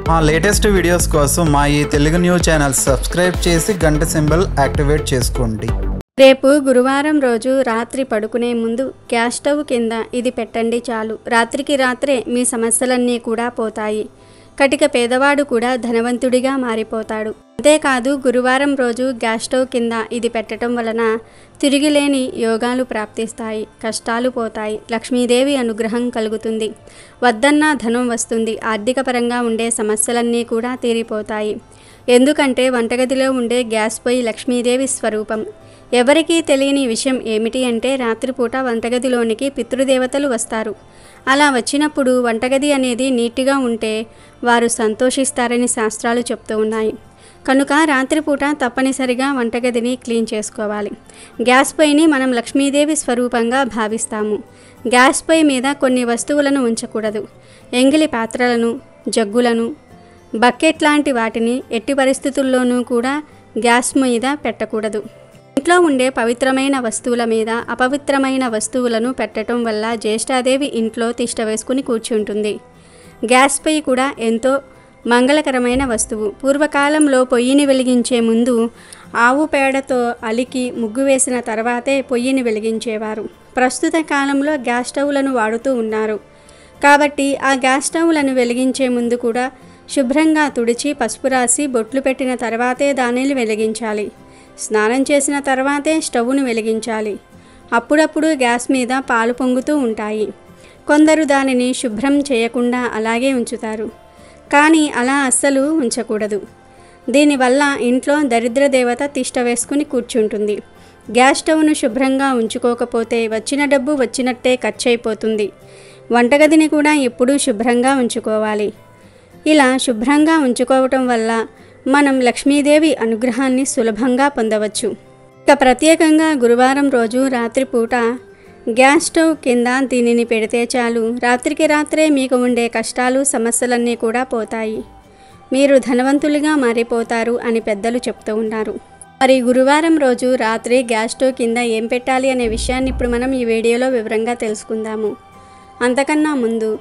మా latest videos కోసం మా ఈ తెలుగు న్యూస్ ఛానల్ సబ్స్క్రైబ్ చేసి గంట సింబల్ యాక్టివేట్ చేసుకోండి. రేపు గురువారం రోజు రాత్రి పడుకునే ముందు గ్యాస్ స్టవ్ కింద ఇది పెట్టండి చాలు. రాత్రికి రాత్రే మీ సమస్యలన్నీ కూడా పోతాయి. కటిక పేదవాడు కూడా ధనవంతుడిగా మారిపోతాడు. అంతేకాదు గురువారం రోజు గ్యాస్ స్టవ్ కింద ఇది పెట్టడం వలన తిరిగిలేని యోగాలు ప్రాప్తిస్తాయి, కష్టాలు పోతాయి, లక్ష్మీదేవి అనుగ్రహం కలుగుతుంది, వద్దన్నా ధనం వస్తుంది, ఆర్థిక పరంగా ఉండే సమస్యలన్నీ కూడా తీరిపోతాయి. ఎందుకంటే వంటగదిలో ఉండే గ్యాస్ పొయ్యి లక్ష్మీదేవి స్వరూపం. ఎవరికీ తెలియని విషయం ఏమిటి అంటే రాత్రిపూట వంటగదిలోనికి పితృదేవతలు వస్తారు. అలా వచ్చినప్పుడు వంటగది అనేది నీట్గా ఉంటే వారు సంతోషిస్తారని శాస్త్రాలు చెప్తూ ఉన్నాయి. కనుక రాత్రిపూట తప్పనిసరిగా వంటగదిని క్లీన్ చేసుకోవాలి. గ్యాస్ పొయ్యిని మనం లక్ష్మీదేవి స్వరూపంగా భావిస్తాము. గ్యాస్ పొయ్యి మీద కొన్ని వస్తువులను ఉంచకూడదు. ఎంగిలి పాత్రలను, జగ్గులను, బకెట్ లాంటి వాటిని ఎట్టి పరిస్థితుల్లోనూ కూడా గ్యాస్ మీద పెట్టకూడదు. ఇంట్లో ఉండే పవిత్రమైన వస్తువుల మీద అపవిత్రమైన వస్తువులను పెట్టడం వల్ల జ్యేష్ఠాదేవి ఇంట్లో తిష్ట వేసుకుని కూర్చుంటుంది. గ్యాస్ పొయ్యి కూడా ఎంతో మంగళకరమైన వస్తువు. పూర్వకాలంలో పొయ్యిని వెలిగించే ముందు ఆవు పేడతో అలికి ముగ్గు వేసిన తర్వాతే పొయ్యిని వెలిగించేవారు. ప్రస్తుత కాలంలో గ్యాస్ స్టవ్లను వాడుతూ ఉన్నారు. కాబట్టి ఆ గ్యాస్ స్టవ్లను వెలిగించే ముందు కూడా శుభ్రంగా తుడిచి పసుపు రాసి బొట్లు పెట్టిన తర్వాతే దానిని వెలిగించాలి. స్నానం చేసిన తర్వాతే స్టవ్ను వెలిగించాలి. అప్పుడప్పుడు గ్యాస్ మీద పాలు పొంగుతూ ఉంటాయి. కొందరు దానిని శుభ్రం చేయకుండా అలాగే ఉంచుతారు. కానీ అలా అస్సలు ఉంచకూడదు. దీనివల్ల ఇంట్లో దరిద్ర దేవత తిష్ట వేసుకుని కూర్చుంటుంది. గ్యాస్ స్టవ్ను శుభ్రంగా ఉంచుకోకపోతే వచ్చిన డబ్బు వచ్చినట్టే ఖర్చు అయిపోతుంది. వంటగదిని కూడా ఎప్పుడూ శుభ్రంగా ఉంచుకోవాలి. ఇలా శుభ్రంగా ఉంచుకోవటం వల్ల మనం లక్ష్మీదేవి అనుగ్రహాన్ని సులభంగా పొందవచ్చు. ఇక ప్రత్యేకంగా గురువారం రోజు రాత్రిపూట గ్యాస్ స్టవ్ కింద దీనిని పెడితే చాలు. రాత్రికి రాత్రే మీకు ఉండే కష్టాలు సమస్యలన్నీ కూడా పోతాయి. మీరు ధనవంతులుగా మారిపోతారు అని పెద్దలు చెప్తూ ఉన్నారు. మరి గురువారం రోజు రాత్రి గ్యాస్ స్టవ్ కింద ఏం పెట్టాలి అనే విషయాన్ని ఇప్పుడు మనం ఈ వీడియోలో వివరంగా తెలుసుకుందాము. అంతకన్నా ముందు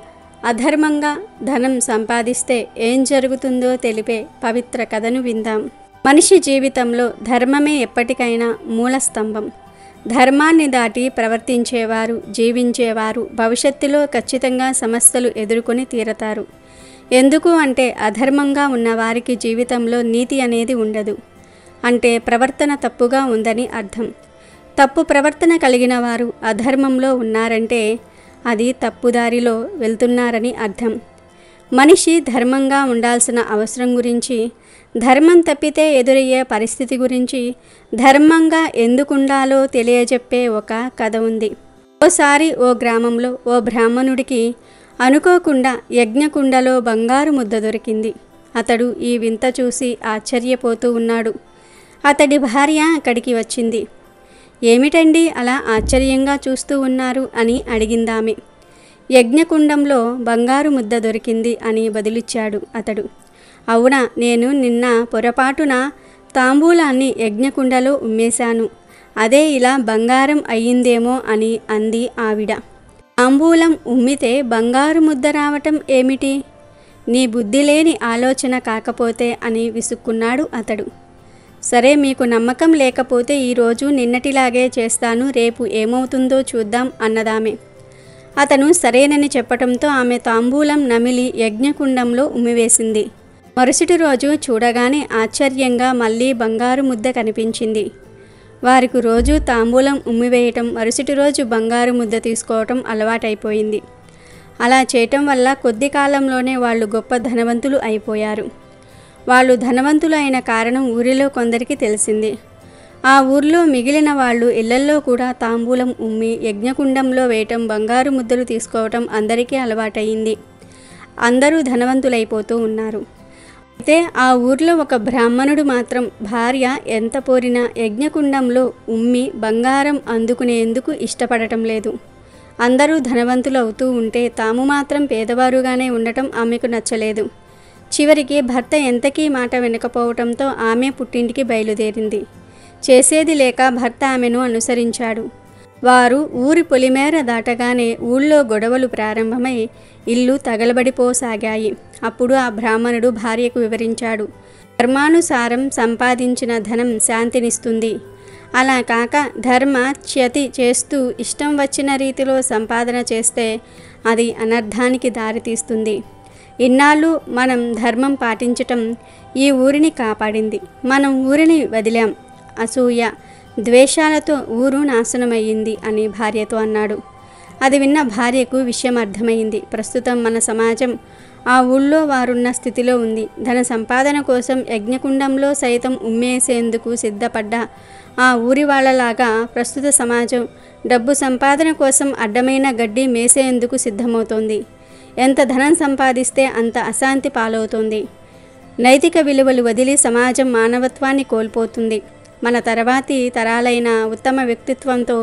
అధర్మంగా ధనం సంపాదిస్తే ఏం జరుగుతుందో తెలిపే పవిత్ర కథను విందాం. మనిషి జీవితంలో ధర్మమే ఎప్పటికైనా మూల స్తంభం. ధర్మాన్ని దాటి ప్రవర్తించేవారు, జీవించేవారు భవిష్యత్తులో ఖచ్చితంగా సమస్యలు ఎదుర్కొని తీరతారు. ఎందుకు అంటే అధర్మంగా ఉన్న వారికి జీవితంలో నీతి అనేది ఉండదు. అంటే ప్రవర్తన తప్పుగా ఉందని అర్థం. తప్పు ప్రవర్తన కలిగిన వారు అధర్మంలో ఉన్నారంటే అది తప్పుదారిలో వెళ్తున్నారని అర్థం. మనిషి ధర్మంగా ఉండాల్సిన అవసరం గురించి, ధర్మం తప్పితే ఎదురయ్యే పరిస్థితి గురించి, ధర్మంగా ఎందుకుండాలో తెలియజెప్పే ఒక కథ ఉంది. ఓసారి ఓ గ్రామంలో ఓ బ్రాహ్మణుడికి అనుకోకుండా యజ్ఞకుండలో బంగారు ముద్ద దొరికింది. అతడు ఈ వింత చూసి ఆశ్చర్యపోతూ ఉన్నాడు. అతడి భార్య అక్కడికి వచ్చింది. ఏమిటండి అలా ఆశ్చర్యంగా చూస్తూ ఉన్నారు అని అడిగిందామె. యజ్ఞకుండంలో బంగారు ముద్ద దొరికింది అని బదులిచ్చాడు అతడు. అవునా, నేను నిన్న పొరపాటున తాంబూలాన్ని యజ్ఞకుండలో ఉమ్మేశాను. అదే ఇలా బంగారం అయ్యిందేమో అని అంది ఆవిడ. తాంబూలం ఉమ్మితే బంగారు ముద్ద రావటం ఏమిటి? నీ బుద్ధి లేని ఆలోచన కాకపోతే అని విసుక్కున్నాడు అతడు. సరే, మీకు నమ్మకం లేకపోతే ఈరోజు నిన్నటిలాగే చేస్తాను, రేపు ఏమవుతుందో చూద్దాం అన్నదామె. అతను సరేనని చెప్పటంతో ఆమె తాంబూలం నమిలి యజ్ఞకుండంలో ఉమ్మివేసింది. మరుసటి రోజు చూడగానే ఆశ్చర్యంగా మళ్ళీ బంగారు ముద్ద కనిపించింది. వారికి రోజు తాంబూలం ఉమ్మివేయటం, మరుసటి రోజు బంగారు ముద్ద తీసుకోవటం అలవాటైపోయింది. అలా చేయటం వల్ల కొద్ది కాలంలోనే వాళ్ళు గొప్ప ధనవంతులు అయిపోయారు. వాళ్ళు ధనవంతులు అయిన కారణం ఊరిలో కొందరికి తెలిసింది. ఆ ఊర్లో మిగిలిన వాళ్ళు ఇళ్లల్లో కూడా తాంబూలం ఉమ్మి యజ్ఞకుండంలో వేయటం, బంగారు ముద్దలు తీసుకోవటం అందరికీ అలవాటయింది. అందరూ ధనవంతులైపోతూ ఉన్నారు. అయితే ఆ ఊర్లో ఒక బ్రాహ్మణుడు మాత్రం భార్య ఎంత పోరినా యజ్ఞకుండంలో ఉమ్మి బంగారం అందుకునేందుకు ఇష్టపడటం లేదు. అందరూ ధనవంతులు అవుతూ ఉంటే తాము మాత్రం పేదవారుగానే ఉండటం ఆమెకు నచ్చలేదు. చివరికి భర్త ఎంతకీ మాట వినకపోవటంతో ఆమె పుట్టింటికి బయలుదేరింది. చేసేది లేక భర్త ఆమెను అనుసరించాడు. వారు ఊరి పొలిమేర దాటగానే ఊళ్ళో గొడవలు ప్రారంభమై ఇల్లు తగలబడిపోసాగాయి. అప్పుడు ఆ బ్రాహ్మణుడు భార్యకు వివరించాడు, ధర్మానుసారం సంపాదించిన ధనం శాంతినిస్తుంది. అలా కాక ధర్మచ్యతి చేస్తూ ఇష్టం వచ్చిన రీతిలో సంపాదన చేస్తే అది అనర్థానికి దారితీస్తుంది. ఇన్నాళ్ళు మనం ధర్మం పాటించటం ఈ ఊరిని కాపాడింది. మనం ఊరిని వదిలాం. అసూయ ద్వేషాలతో ఊరు నాశనమయ్యింది అని భార్యతో అన్నాడు. అది విన్న భార్యకు విషయం అర్థమైంది. ప్రస్తుతం మన సమాజం ఆ ఊళ్ళో వారున్న స్థితిలో ఉంది. ధన సంపాదన కోసం యజ్ఞకుండంలో సైతం ఉమ్మేసేందుకు సిద్ధపడ్డ ఆ ఊరి వాళ్ళలాగా ప్రస్తుత సమాజం డబ్బు సంపాదన కోసం అడ్డమైన గడ్డి మేసేందుకు సిద్ధమవుతోంది. ఎంత ధనం సంపాదిస్తే అంత అశాంతి పాలవుతోంది. నైతిక విలువలు వదిలి సమాజం మానవత్వాన్ని కోల్పోతుంది. మన తర్వాతి తరాలైన ఉత్తమ వ్యక్తిత్వంతో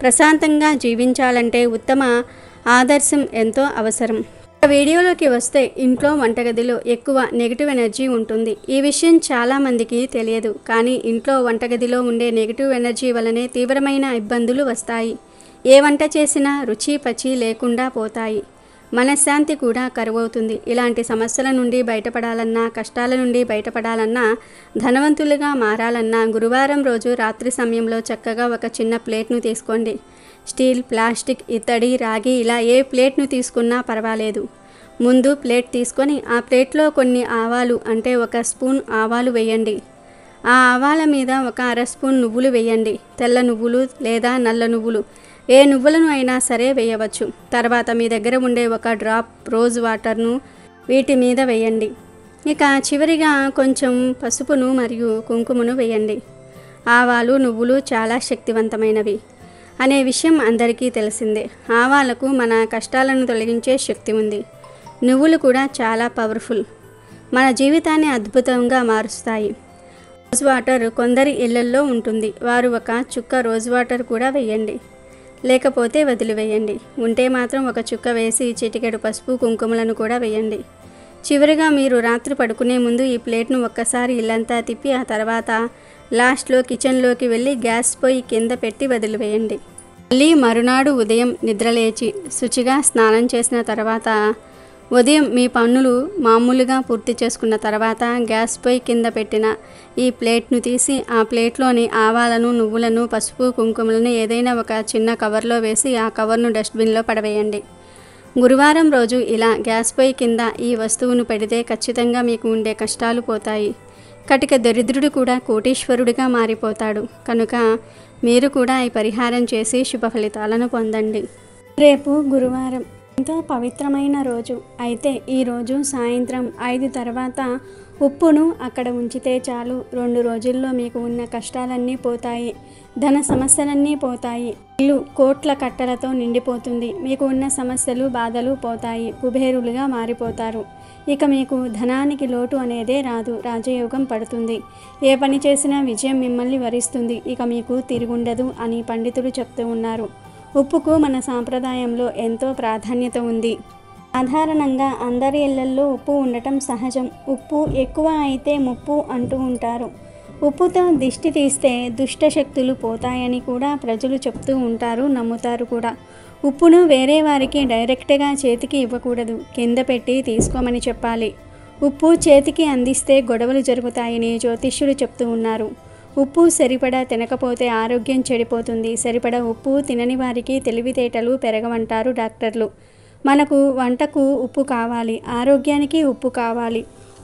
ప్రశాంతంగా జీవించాలంటే ఉత్తమ ఆదర్శం ఎంతో అవసరం. వీడియోలోకి వస్తే ఇంట్లో వంటగదిలో ఎక్కువ నెగిటివ్ ఎనర్జీ ఉంటుంది. ఈ విషయం చాలామందికి తెలియదు. కానీ ఇంట్లో వంటగదిలో ఉండే నెగిటివ్ ఎనర్జీ వలనే తీవ్రమైన ఇబ్బందులు వస్తాయి. ఏ వంట చేసినా రుచి పచి లేకుండా పోతాయి. మనశ్శాంతి కూడా కరువవుతుంది. ఇలాంటి సమస్యల నుండి బయటపడాలన్నా, కష్టాల నుండి బయటపడాలన్నా, ధనవంతులుగా మారాలన్నా గురువారం రోజు రాత్రి సమయంలో చక్కగా ఒక చిన్న ప్లేట్ను తీసుకోండి. స్టీల్, ప్లాస్టిక్, ఇత్తడి, రాగి ఇలా ఏ ప్లేట్ను తీసుకున్నా పర్వాలేదు. ముందు ప్లేట్ తీసుకొని ఆ ప్లేట్లో కొన్ని ఆవాలు అంటే 1 స్పూన్ ఆవాలు వేయండి. ఆ ఆవాల మీద 1 అర స్పూన్ నువ్వులు వేయండి. తెల్ల నువ్వులు లేదా నల్ల నువ్వులు ఏ నువ్వులను అయినా సరే వేయవచ్చు. తర్వాత మీ దగ్గర ఉండే 1 డ్రాప్ రోజ్ వాటర్ను వీటి మీద వేయండి. ఇక చివరిగా కొంచెం పసుపును మరియు కుంకుమను వేయండి. ఆవాలు, నువ్వులు చాలా శక్తివంతమైనవి అనే విషయం అందరికీ తెలిసిందే. ఆవాలకు మన కష్టాలను తొలగించే శక్తి ఉంది. నువ్వులు కూడా చాలా పవర్ఫుల్. మన జీవితాన్ని అద్భుతంగా మారుస్తాయి. రోజ్ వాటర్ కొందరి ఇళ్లల్లో ఉంటుంది. వారు 1 చుక్క రోజ్ వాటర్ కూడా వేయండి. లేకపోతే వదిలివేయండి. ఉంటే మాత్రం 1 చుక్క వేసి చిటికెడు పసుపు, కుంకుమలను కూడా వేయండి. చివరిగా మీరు రాత్రి పడుకునే ముందు ఈ ప్లేట్ను ఒక్కసారి ఇల్లంతా తిప్పి ఆ తర్వాత లాస్ట్లో కిచెన్లోకి వెళ్ళి గ్యాస్ పొయ్యి కింద పెట్టి వదిలివేయండి. మళ్ళీ మరునాడు ఉదయం నిద్రలేచి శుచిగా స్నానం చేసిన తర్వాత ఉదయం మీ పనులు మామూలుగా పూర్తి చేసుకున్న తర్వాత గ్యాస్ పొయ్యి కింద పెట్టిన ఈ ప్లేట్ను తీసి ఆ ప్లేట్లోని ఆవాలను, నువ్వులను, పసుపు, కుంకుమలను ఏదైనా ఒక చిన్న కవర్లో వేసి ఆ కవర్ను డస్ట్బిన్లో పడవేయండి. గురువారం రోజు ఇలా గ్యాస్ పొయ్యి కింద ఈ వస్తువును పెడితే ఖచ్చితంగా మీకు ఉండే కష్టాలు పోతాయి. కటిక దరిద్రుడు కూడా కోటీశ్వరుడిగా మారిపోతాడు. కనుక మీరు కూడా ఈ పరిహారం చేసి శుభ ఫలితాలను పొందండి. రేపు గురువారం ఎంతో పవిత్రమైన రోజు. అయితే ఈరోజు సాయంత్రం 5 తర్వాత ఉప్పును అక్కడ ఉంచితే చాలు. 2 రోజుల్లో మీకు ఉన్న కష్టాలన్నీ పోతాయి. ధన సమస్యలన్నీ పోతాయి. ఇల్లు కోట్ల కట్టలతో నిండిపోతుంది. మీకు ఉన్న సమస్యలు, బాధలు పోతాయి. కుబేరులుగా మారిపోతారు. ఇక మీకు ధనానికి లోటు అనేదే రాదు. రాజయోగం పడుతుంది. ఏ పని చేసినా విజయం మిమ్మల్ని వరిస్తుంది. ఇక మీకు తిరుగుండదు అని పండితులు చెప్తూ ఉన్నారు. ఉప్పుకు మన సాంప్రదాయంలో ఎంతో ప్రాధాన్యత ఉంది. సాధారణంగా అందరి ఇళ్లల్లో ఉప్పు ఉండటం సహజం. ఉప్పు ఎక్కువ అయితే ముప్పు అంటూ ఉంటారు. ఉప్పుతో దిష్టి తీస్తే దుష్ట శక్తులు పోతాయని కూడా ప్రజలు చెప్తూ ఉంటారు, నమ్ముతారు కూడా. ఉప్పును వేరే వారికి డైరెక్ట్గా చేతికి ఇవ్వకూడదు. కింద పెట్టి తీసుకోమని చెప్పాలి. ఉప్పు చేతికి అందిస్తే గొడవలు జరుగుతాయని జ్యోతిష్యులు చెప్తూ ఉన్నారు. ఉప్పు సరిపడా తినకపోతే ఆరోగ్యం చెడిపోతుంది. సరిపడా ఉప్పు తినని వారికి తెలివితేటలు పెరగవంటారు డాక్టర్లు. మనకు వంటకు ఉప్పు కావాలి, ఆరోగ్యానికి ఉప్పు కావాలి.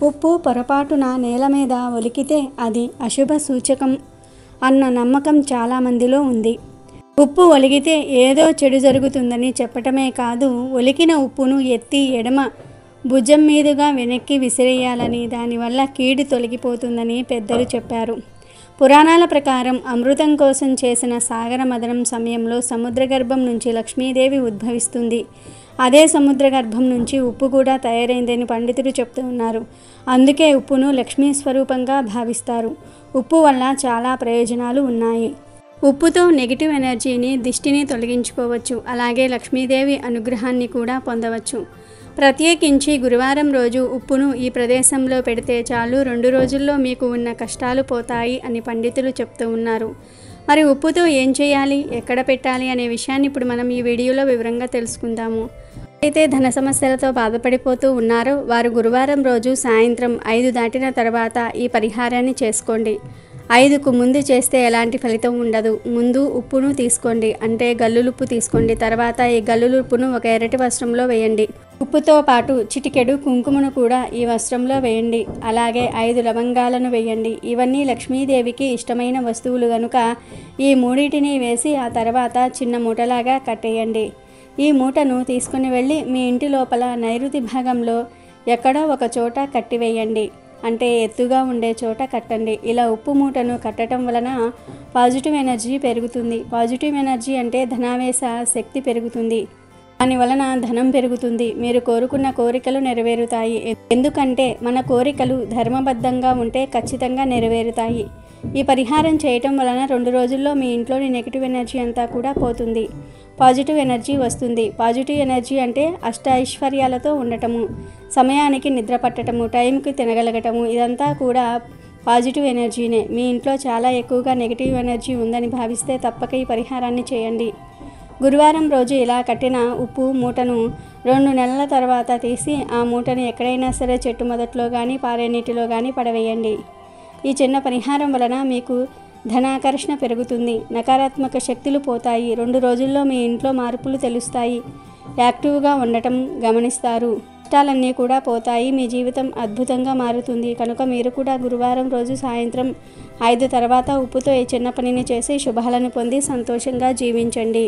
ఉప్పు పొరపాటున నేల మీద ఒలికితే అది అశుభ సూచకం అన్న నమ్మకం చాలామందిలో ఉంది. ఉప్పు ఒలిగితే ఏదో చెడు జరుగుతుందని చెప్పటమే కాదు, ఒలికిన ఉప్పును ఎత్తి ఎడమ భుజం మీదుగా వెనక్కి విసిరేయాలని, దానివల్ల కీడు తొలగిపోతుందని పెద్దలు చెప్పారు. పురాణాల ప్రకారం అమృతం కోసం చేసిన సాగర మదనం సమయంలో సముద్ర గర్భం నుంచి లక్ష్మీదేవి ఉద్భవిస్తుంది. అదే సముద్ర గర్భం నుంచి ఉప్పు కూడా తయారైందని పండితులు చెప్తూ ఉన్నారు. అందుకే ఉప్పును లక్ష్మీ స్వరూపంగా భావిస్తారు. ఉప్పు వల్ల చాలా ప్రయోజనాలు ఉన్నాయి. ఉప్పుతో నెగిటివ్ ఎనర్జీని, దిష్టిని తొలగించుకోవచ్చు. అలాగే లక్ష్మీదేవి అనుగ్రహాన్ని కూడా పొందవచ్చు. ప్రత్యేకించి గురువారం రోజు ఉప్పును ఈ ప్రదేశంలో పెడితే చాలు, 2 రోజుల్లో మీకు ఉన్న కష్టాలు పోతాయి అని పండితులు చెప్తూ ఉన్నారు. మరి ఉప్పుతో ఏం చేయాలి, ఎక్కడ పెట్టాలి అనే విషయాన్ని ఇప్పుడు మనం ఈ వీడియోలో వివరంగా తెలుసుకుందాము. అయితే ధన సమస్యలతో బాధపడిపోతూ ఉన్నారో వారు గురువారం రోజు సాయంత్రం 5 దాటిన తర్వాత ఈ పరిహారాన్ని చేసుకోండి. 5కు ముందు చేస్తే ఎలాంటి ఫలితం ఉండదు. ముందు ఉప్పును తీసుకోండి, అంటే గల్లులుప్పు తీసుకోండి. తర్వాత ఈ గల్లులుప్పును ఒక ఎర్రటి వస్త్రంలో వేయండి. ఉప్పుతో పాటు చిటికెడు కుంకుమను కూడా ఈ వస్త్రంలో వేయండి. అలాగే 5 లవంగాలను వేయండి. ఇవన్నీ లక్ష్మీదేవికి ఇష్టమైన వస్తువులు కనుక ఈ మూడింటిని వేసి ఆ తర్వాత చిన్న మూటలాగా కట్టేయండి. ఈ మూటను తీసుకుని వెళ్ళి మీ ఇంటి లోపల నైరుతి భాగంలో ఎక్కడో ఒక చోట కట్టివేయండి, అంటే ఎత్తుగా ఉండే చోట కట్టండి. ఇలా ఉప్పు మూటను కట్టడం వలన పాజిటివ్ ఎనర్జీ పెరుగుతుంది. పాజిటివ్ ఎనర్జీ అంటే ధనావేశ శక్తి పెరుగుతుంది. దాని వలన ధనం పెరుగుతుంది. మీరు కోరుకున్న కోరికలు నెరవేరుతాయి. ఎందుకంటే మన కోరికలు ధర్మబద్ధంగా ఉంటే ఖచ్చితంగా నెరవేరుతాయి. ఈ పరిహారం చేయటం వలన 2 రోజుల్లో మీ ఇంట్లోని నెగిటివ్ ఎనర్జీ అంతా కూడా పోతుంది. పాజిటివ్ ఎనర్జీ వస్తుంది. పాజిటివ్ ఎనర్జీ అంటే అష్ట ఐశ్వర్యాలతో ఉండటము, సమయానికి నిద్ర పట్టటము, టైంకి తినగలగటము, ఇదంతా కూడా పాజిటివ్ ఎనర్జీనే. మీ ఇంట్లో చాలా ఎక్కువగా నెగిటివ్ ఎనర్జీ ఉందని భావిస్తే తప్పక ఈ పరిహారాన్ని చేయండి. గురువారం రోజు ఇలా కట్టిన ఉప్పు మూటను 2 నెలల తర్వాత తీసి ఆ మూటను ఎక్కడైనా సరే చెట్టు మొదట్లో కానీ పారే నీటిలో కానీ పడవేయండి. ఈ చిన్న పరిహారం వలన మీకు ధనాకర్షణ పెరుగుతుంది. నకారాత్మక శక్తులు పోతాయి. 2 రోజుల్లో మీ ఇంట్లో మార్పులు తెలుస్తాయి. యాక్టివ్గా ఉండటం గమనిస్తారు. కష్టాలన్నీ కూడా పోతాయి. మీ జీవితం అద్భుతంగా మారుతుంది. కనుక మీరు కూడా గురువారం రోజు సాయంత్రం 5 తర్వాత ఉప్పుతో ఈ చిన్న పనిని చేసి శుభాలను పొంది సంతోషంగా జీవించండి.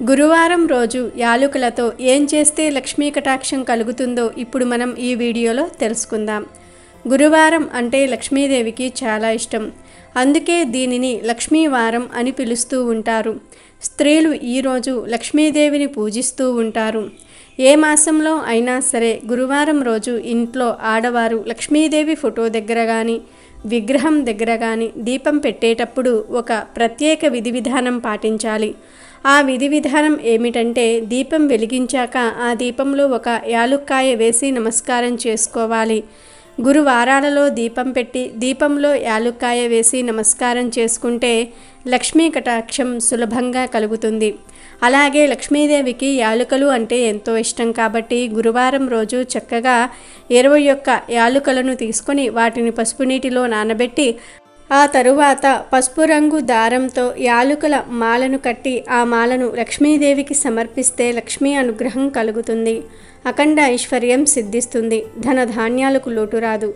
గురువారం రోజు యాలకులతో ఏం చేస్తే లక్ష్మీ కటాక్షం కలుగుతుందో ఇప్పుడు మనం ఈ వీడియోలో తెలుసుకుందాం. గురువారం అంటే లక్ష్మీదేవికి చాలా ఇష్టం. అందుకే దీనిని లక్ష్మీవారం అని పిలుస్తూ ఉంటారు. స్త్రీలు ఈరోజు లక్ష్మీదేవిని పూజిస్తూ ఉంటారు. ఏ మాసంలో అయినా సరే గురువారం రోజు ఇంట్లో ఆడవారు లక్ష్మీదేవి ఫోటో దగ్గర కానీ విగ్రహం దగ్గర కానీ దీపం పెట్టేటప్పుడు ఒక ప్రత్యేక విధి విధానం పాటించాలి. ఆ విధి విధానం ఏమిటంటే దీపం వెలిగించాక ఆ దీపంలో ఒక యాలుక్కాయ వేసి నమస్కారం చేసుకోవాలి. గురువారాలలో దీపం పెట్టి దీపంలో యాలుక్కాయ వేసి నమస్కారం చేసుకుంటే లక్ష్మీ కటాక్షం సులభంగా కలుగుతుంది. అలాగే లక్ష్మీదేవికి యాలుకలు అంటే ఎంతో ఇష్టం కాబట్టి గురువారం రోజు చక్కగా 21 యాలుకలను తీసుకొని వాటిని పసుపు నీటిలో నానబెట్టి ఆ తరువాత పసుపు రంగు దారంతో యాలుకల మాలను కట్టి ఆ మాలను లక్ష్మీదేవికి సమర్పిస్తే లక్ష్మీ అనుగ్రహం కలుగుతుంది. అఖండ ఐశ్వర్యం సిద్ధిస్తుంది. ధనధాన్యాలకు లోటు రాదు.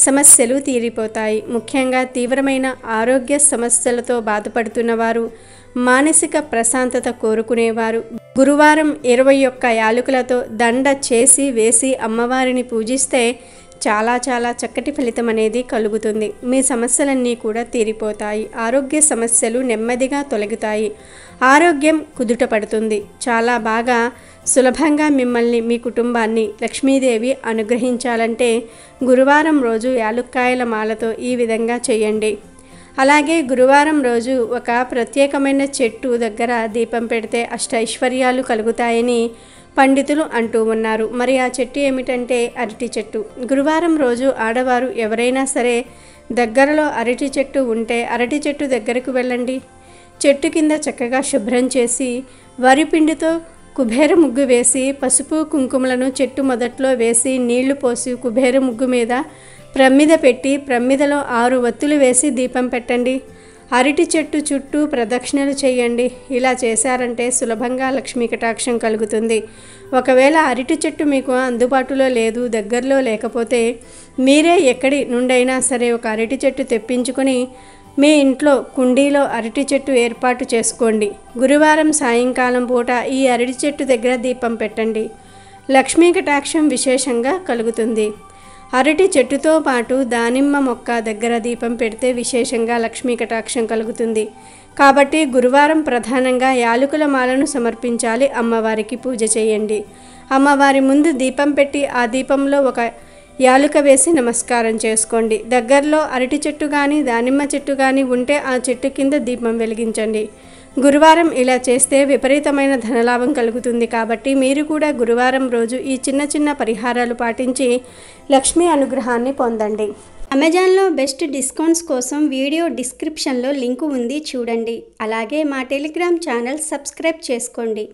సమస్యలు తీరిపోతాయి. ముఖ్యంగా తీవ్రమైన ఆరోగ్య సమస్యలతో బాధపడుతున్నవారు, మానసిక ప్రశాంతత కోరుకునేవారు గురువారం 21 యాలకులతో దండ చేసి వేసి అమ్మవారిని పూజిస్తే చాలా చక్కటి ఫలితం అనేది కలుగుతుంది. మీ సమస్యలన్నీ కూడా తీరిపోతాయి. ఆరోగ్య సమస్యలు నెమ్మదిగా తొలగుతాయి. ఆరోగ్యం కుదుట పడుతుంది. చాలా బాగా సులభంగా మిమ్మల్ని మీ కుటుంబాన్ని లక్ష్మీదేవి అనుగ్రహించాలంటే గురువారం రోజు యాలుక్కాయల మాలతో ఈ విధంగా చేయండి. అలాగే గురువారం రోజు ఒక ప్రత్యేకమైన చెట్టు దగ్గర దీపం పెడితే అష్టైశ్వర్యాలు కలుగుతాయని పండితులు అంటూ ఉన్నారు. మరి ఆ చెట్టు ఏమిటంటే అరటి చెట్టు. గురువారం రోజు ఆడవారు ఎవరైనా సరే దగ్గరలో అరటి చెట్టు ఉంటే అరటి చెట్టు దగ్గరకు వెళ్ళండి. చెట్టు కింద చక్కగా శుభ్రం చేసి వరి పిండితో కుబేర ముగ్గు వేసి పసుపు కుంకుమలను చెట్టు మొదట్లో వేసి నీళ్లు పోసి కుబేర ముగ్గు మీద ప్రమ్మిద పెట్టి ప్రమ్మిదలో 6 వత్తులు వేసి దీపం పెట్టండి. అరటి చెట్టు చుట్టూ ప్రదక్షిణలు చేయండి. ఇలా చేశారంటే సులభంగా లక్ష్మీ కటాక్షం కలుగుతుంది. ఒకవేళ అరటి చెట్టు మీకు అందుబాటులో లేదు, దగ్గరలో లేకపోతే మీరే ఎక్కడి నుండైనా సరే ఒక అరటి చెట్టు తెప్పించుకొని మీ ఇంట్లో కుండీలో అరటి చెట్టు ఏర్పాటు చేసుకోండి. గురువారం సాయంకాలం పూట ఈ అరటి చెట్టు దగ్గర దీపం పెట్టండి. లక్ష్మీ కటాక్షం విశేషంగా కలుగుతుంది. అరటి చెట్టుతో పాటు దానిమ్మ మొక్క దగ్గర దీపం పెడితే విశేషంగా లక్ష్మీ కటాక్షం కలుగుతుంది. కాబట్టి గురువారం ప్రధానంగా యాలకుల మాలను సమర్పించాలి. అమ్మవారికి పూజ చేయండి. అమ్మవారి ముందు దీపం పెట్టి ఆ దీపంలో ఒక యాలుక వేసి నమస్కారం చేసుకోండి. దగ్గరలో అరటి చెట్టు కానీ దానిమ్మ చెట్టు కానీ ఉంటే ఆ చెట్టు కింద దీపం వెలిగించండి. గురువారం ఇలా చేస్తే విపరీతమైన ధనలాభం కలుగుతుంది. కాబట్టి మీరు కూడా గురువారం రోజు ఈ చిన్న చిన్న పరిహారాలు పాటించి లక్ష్మీ అనుగ్రహాన్ని పొందండి. అమెజాన్లో బెస్ట్ డిస్కౌంట్స్ కోసం వీడియో డిస్క్రిప్షన్లో లింకు ఉంది చూడండి. అలాగే మా టెలిగ్రామ్ ఛానల్ సబ్స్క్రైబ్ చేసుకోండి.